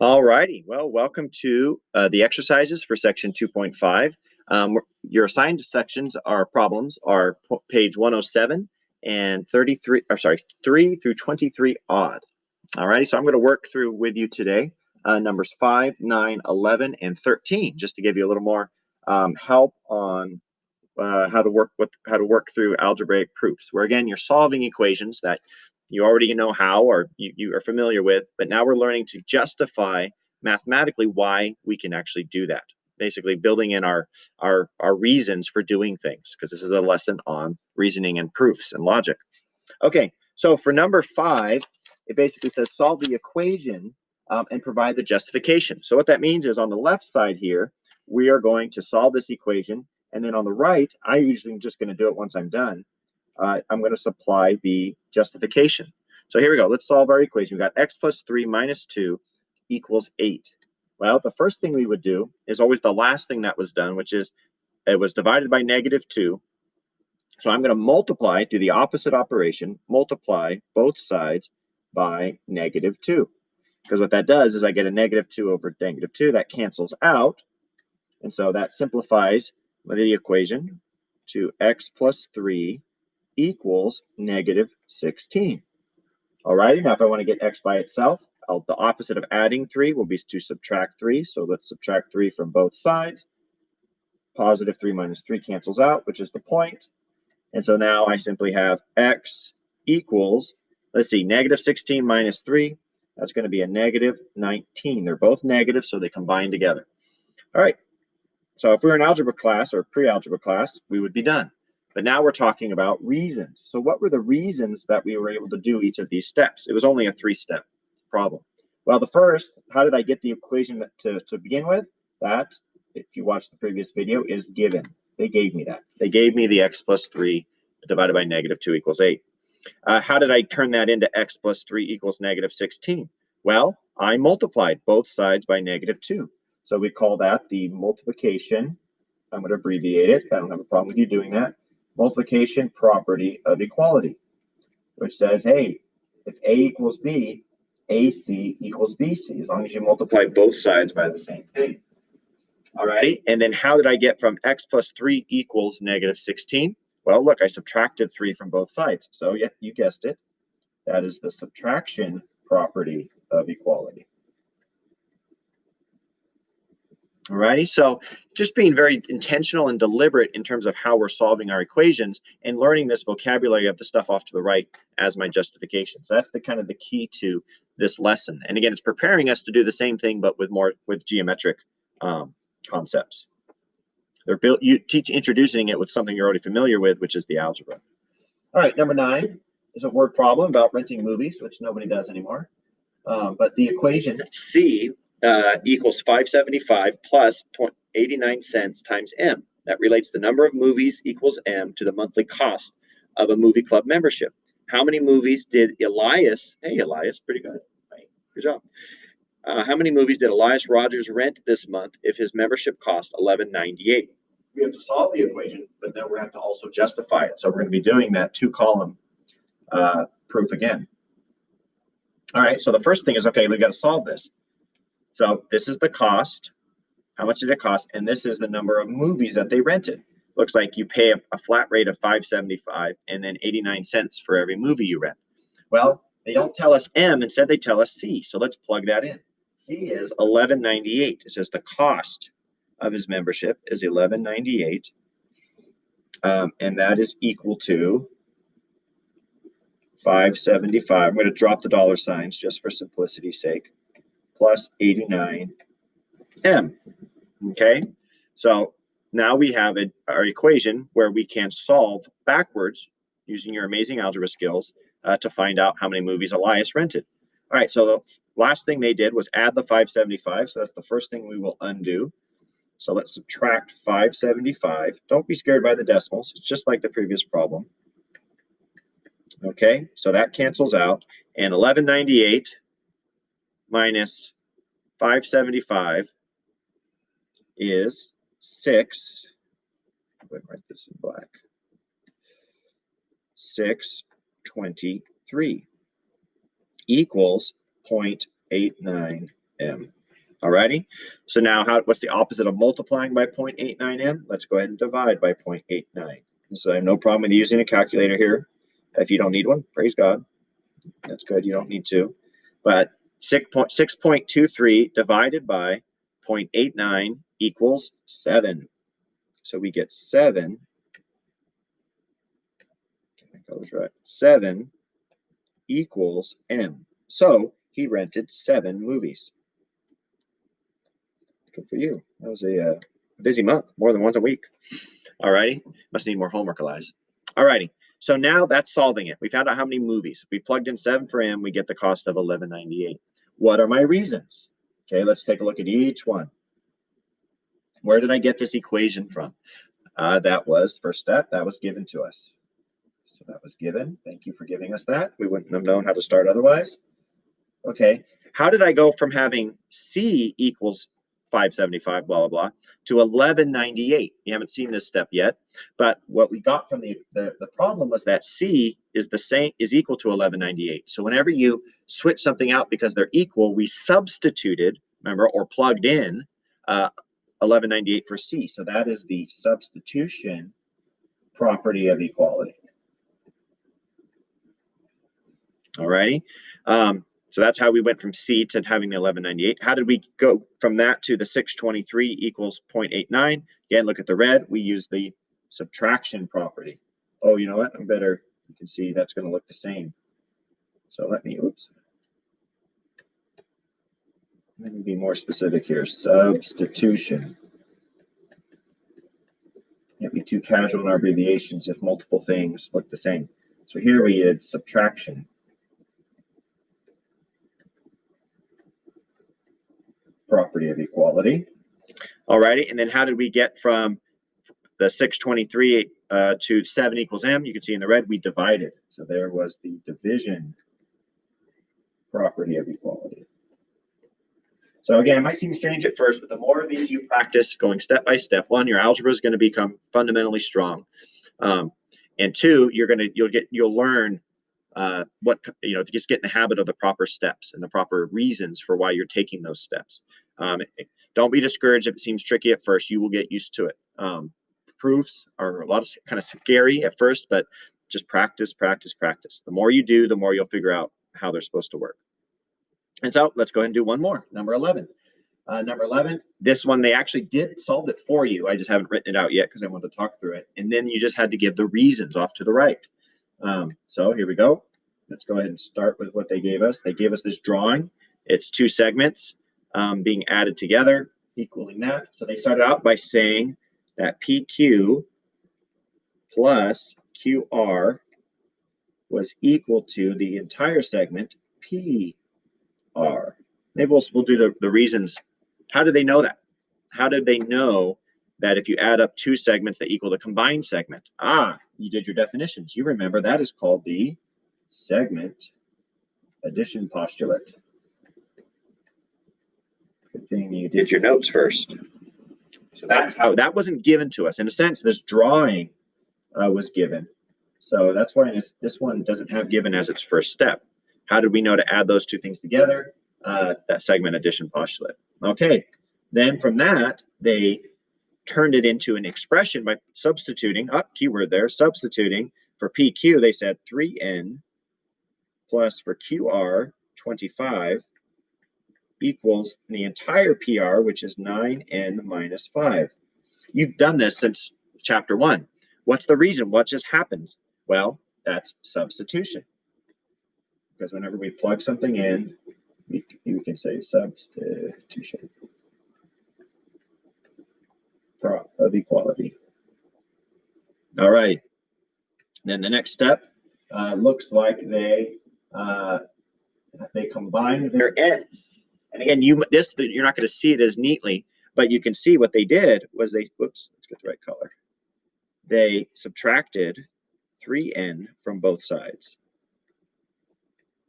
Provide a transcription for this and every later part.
All righty. Well, welcome to the exercises for section 2.5. Your assigned sections are problems are page 107 and 33, or sorry, 3 through 23 odd. All righty. So I'm going to work through with you today numbers 5, 9, 11, and 13, just to give you a little more help on how to work through algebraic proofs, where again you're solving equations that you already know how or you are familiar with, but now we're learning to justify mathematically why we can actually do that. Basically, building in our reasons for doing things, because this is a lesson on reasoning and proofs and logic. Okay, so for number 5, it basically says solve the equation and provide the justification. So what that means is on the left side here, we are going to solve this equation. And then on the right, I usually am just going to do it once I'm done. I'm going to supply the justification. So here we go. Let's solve our equation. We've got x plus 3 minus 2 equals 8. Well, the first thing we would do is always the last thing that was done, which is it was divided by -2. So I'm going to multiply, do the opposite operation, multiply both sides by -2. Because what that does is I get a -2 over -2. That cancels out. And so that simplifies the equation to x plus 3 equals -16. All righty, now if I want to get x by itself, the opposite of adding 3 will be to subtract 3. So let's subtract 3 from both sides. Positive 3 minus 3 cancels out, which is the point. And so now I simply have x equals, let's see, -16 minus 3. That's going to be a -19. They're both negative, so they combine together. All right. So if we were in algebra class or pre-algebra class, we would be done. But now we're talking about reasons. So what were the reasons that we were able to do each of these steps? It was only a 3-step problem. Well, the first, how did I get the equation to begin with? That, if you watch the previous video, is given. They gave me that. They gave me the x plus 3 divided by -2 equals 8. How did I turn that into x plus 3 equals -16? Well, I multiplied both sides by -2. So we call that the multiplication. I'm going to abbreviate it. I don't have a problem with you doing that. Multiplication property of equality, which says, hey, if A equals B, AC equals BC, as long as you multiply both sides by the same thing. Alrighty, and then how did I get from x plus 3 equals -16? Well, look, I subtracted 3 from both sides. So yeah, you guessed it. That is the subtraction property of equality. Alrighty, so just being very intentional and deliberate in terms of how we're solving our equations and learning this vocabulary of the stuff off to the right as my justification. So that's the kind of the key to this lesson. And again, it's preparing us to do the same thing, but with geometric concepts. They're introducing it with something you're already familiar with, which is the algebra. All right, number 9 is a word problem about renting movies, which nobody does anymore. But the equation C equals 575 plus 89 cents times M. That relates the number of movies equals M to the monthly cost of a movie club membership. How many movies did Elias, hey Elias, pretty good, right? Good job. How many movies did Elias Rogers rent this month if his membership cost $11.98? We have to solve the equation, but then we have to also justify it. So we're going to be doing that 2-column proof again. All right, so the first thing is, okay, we've got to solve this. So this is the cost. How much did it cost? And this is the number of movies that they rented. Looks like you pay a flat rate of $5.75 and then 89 cents for every movie you rent. Well, they don't tell us M, instead they tell us C. So let's plug that in. C is $11.98. It says the cost of his membership is $11.98. And that is equal to $5.75. I'm going to drop the dollar signs just for simplicity's sake, plus 89 M. Okay, so now we have our equation where we can solve backwards using your amazing algebra skills to find out how many movies Elias rented. All right, so the last thing they did was add the 575. So that's the first thing we will undo. So let's subtract 575. Don't be scared by the decimals. It's just like the previous problem. Okay, so that cancels out. And 1198 minus 575 is 6. I'm going to write this in black. 623 equals 0.89 M. Alrighty, so now what's the opposite of multiplying by 0.89m? Let's go ahead and divide by 0.89. So I have no problem with using a calculator here. If you don't need one, praise God. That's good, you don't need to. But 6.23 divided by 0.89 equals 7. So we get 7. That was right. 7 equals M. So he rented 7 movies. Good for you. That was a busy month, more than once a week. All righty. Must need more homework, Elijah. All righty. So now that's solving it. We found out how many movies. If we plugged in 7 for M, we get the cost of $11.98. What are my reasons? Okay, let's take a look at each one. Where did I get this equation from? That was first step. That was given to us. So that was given. Thank you for giving us that. We wouldn't have known how to start otherwise. Okay. How did I go from having C equals 575, blah, blah, blah, to 1198? You haven't seen this step yet, but what we got from the problem was that C is equal to 1198. So whenever you switch something out because they're equal, we substituted, remember, or plugged in 1198 for C. So that is the substitution property of equality. All righty. So that's how we went from C to having the 1198. How did we go from that to the 623 equals 0.89? Again, look at the red. We use the subtraction property. Oh, you know what? I'm better. You can see that's going to look the same. So let me be more specific here. Substitution. Can't be too casual in our abbreviations if multiple things look the same. So here we did subtraction. Property of equality. Alrighty, and then how did we get from the 623 to 7 equals M? You can see in the red, we divided. So there was the division property of equality. So again, it might seem strange at first, but the more of these you practice going step by step, 1, your algebra is going to become fundamentally strong. And 2, you'll learn just get in the habit of the proper steps and the proper reasons for why you're taking those steps. Don't be discouraged if it seems tricky at first. You will get used to it. Proofs are kind of scary at first, but just practice, practice, practice. The more you do, the more you'll figure out how they're supposed to work. And so let's go ahead and do one more, number 11. Number 11, this one, they actually solved it for you. I just haven't written it out yet because I wanted to talk through it. And then you just had to give the reasons off to the right. So here we go. Let's go ahead and start with what they gave us. They gave us this drawing. It's 2 segments being added together, equaling that. So they started out by saying that PQ plus QR was equal to the entire segment PR. Maybe we'll do the reasons. How did they know that? How did they know that if you add up 2 segments that equal the combined segment? You did your definitions. You remember that is called the segment addition postulate. Good thing you did your notes first. So that's how that wasn't given to us. In a sense, this drawing was given. So that's why this one doesn't have given as its first step. How did we know to add those 2 things together? That segment addition postulate. Okay, then from that, they turned it into an expression by substituting, keyword there, substituting for PQ, they said 3N plus for QR, 25, equals the entire PR, which is 9N minus 5. You've done this since chapter 1. What's the reason? What just happened? Well, that's substitution. Because whenever we plug something in, we can say substitution of equality. All right. Then the next step looks like they combined their ends. And again, you're not going to see it as neatly, but you can see what they did was let's get the right color. They subtracted 3N from both sides.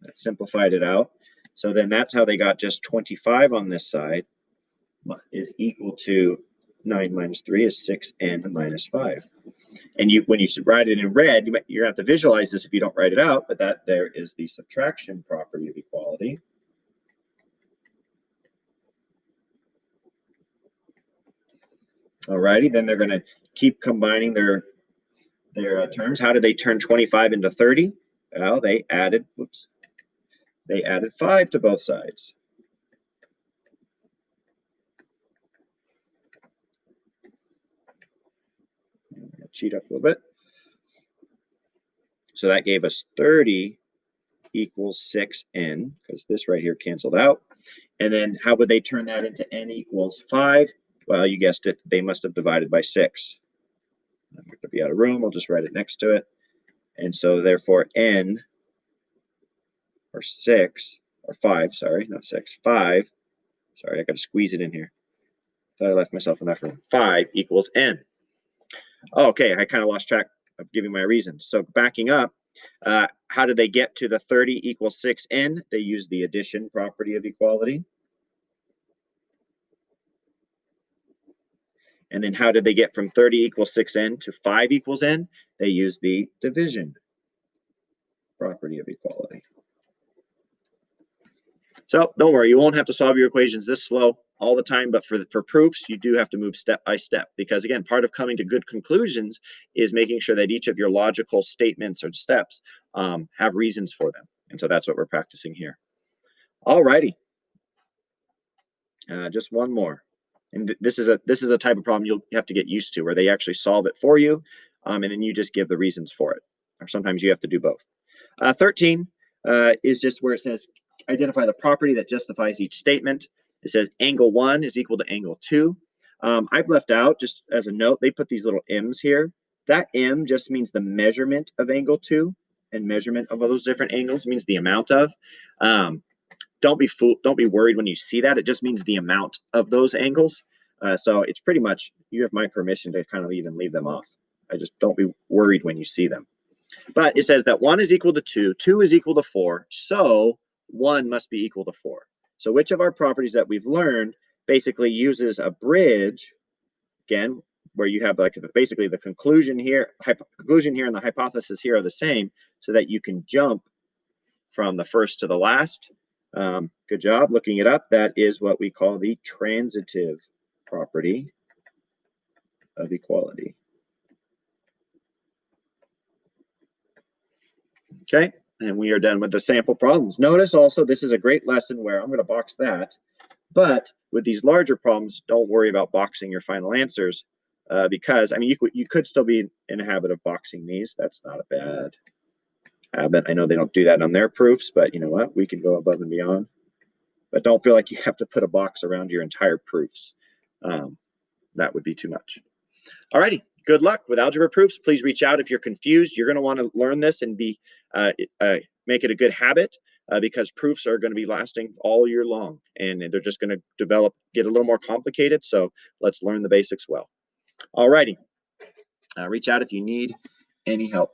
That simplified it out. So then that's how they got just 25 on this side is equal to 9 minus 3 is 6N minus 5. And when you write it in red, you're going to have to visualize this if you don't write it out, but that there is the subtraction property of equality. Alrighty, then they're going to keep combining their terms. How did they turn 25 into 30? Well, they added 5 to both sides. Cheat up a little bit. So that gave us 30 equals 6n, because this right here canceled out. And then how would they turn that into n equals 5? Well, you guessed it, they must have divided by 6. I'm going to be out of room, I'll just write it next to it. And so therefore n, or 6, or 5, sorry, not 6, 5. Sorry, I got to squeeze it in here. Thought I left myself enough room. 5 equals n. Oh, okay, I kind of lost track of giving my reasons. So backing up, how did they get to the 30 equals 6n? They used the addition property of equality. And then how did they get from 30 equals 6n to 5 equals n? They used the division property of equality. So don't worry, you won't have to solve your equations this slow all the time, but for proofs, you do have to move step by step, because again, part of coming to good conclusions is making sure that each of your logical statements or steps have reasons for them. And so that's what we're practicing here. All righty. Just one more. And this is a type of problem you'll have to get used to, where they actually solve it for you, and then you just give the reasons for it. Or sometimes you have to do both. 13 is just where it says identify the property that justifies each statement. It says angle 1 is equal to angle 2. I've left out, just as a note, they put these little m's here. That m just means the measurement of angle 2, and measurement of all those different angles means the amount of. Don't be worried when you see that. It just means the amount of those angles. So it's pretty much, you have my permission to kind of even leave them off. I just don't be worried when you see them. But it says that 1 is equal to 2, 2 is equal to 4, so 1 must be equal to 4. So which of our properties that we've learned basically uses a bridge, again, where you have like basically the conclusion here and the hypothesis here are the same, so that you can jump from the first to the last. Good job looking it up. That is what we call the transitive property of equality. Okay, and we are done with the sample problems. Notice also this is a great lesson where I'm going to box that, but with these larger problems, don't worry about boxing your final answers, because I mean you could still be in a habit of boxing these. That's not a bad habit. I know they don't do that on their proofs, but you know what? We can go above and beyond. But don't feel like you have to put a box around your entire proofs. That would be too much. Alrighty, good luck with algebra proofs. Please reach out if you're confused. You're going to want to learn this and make it a good habit, because proofs are going to be lasting all year long, and they're just going to get a little more complicated. So let's learn the basics well. Alrighty, reach out if you need any help.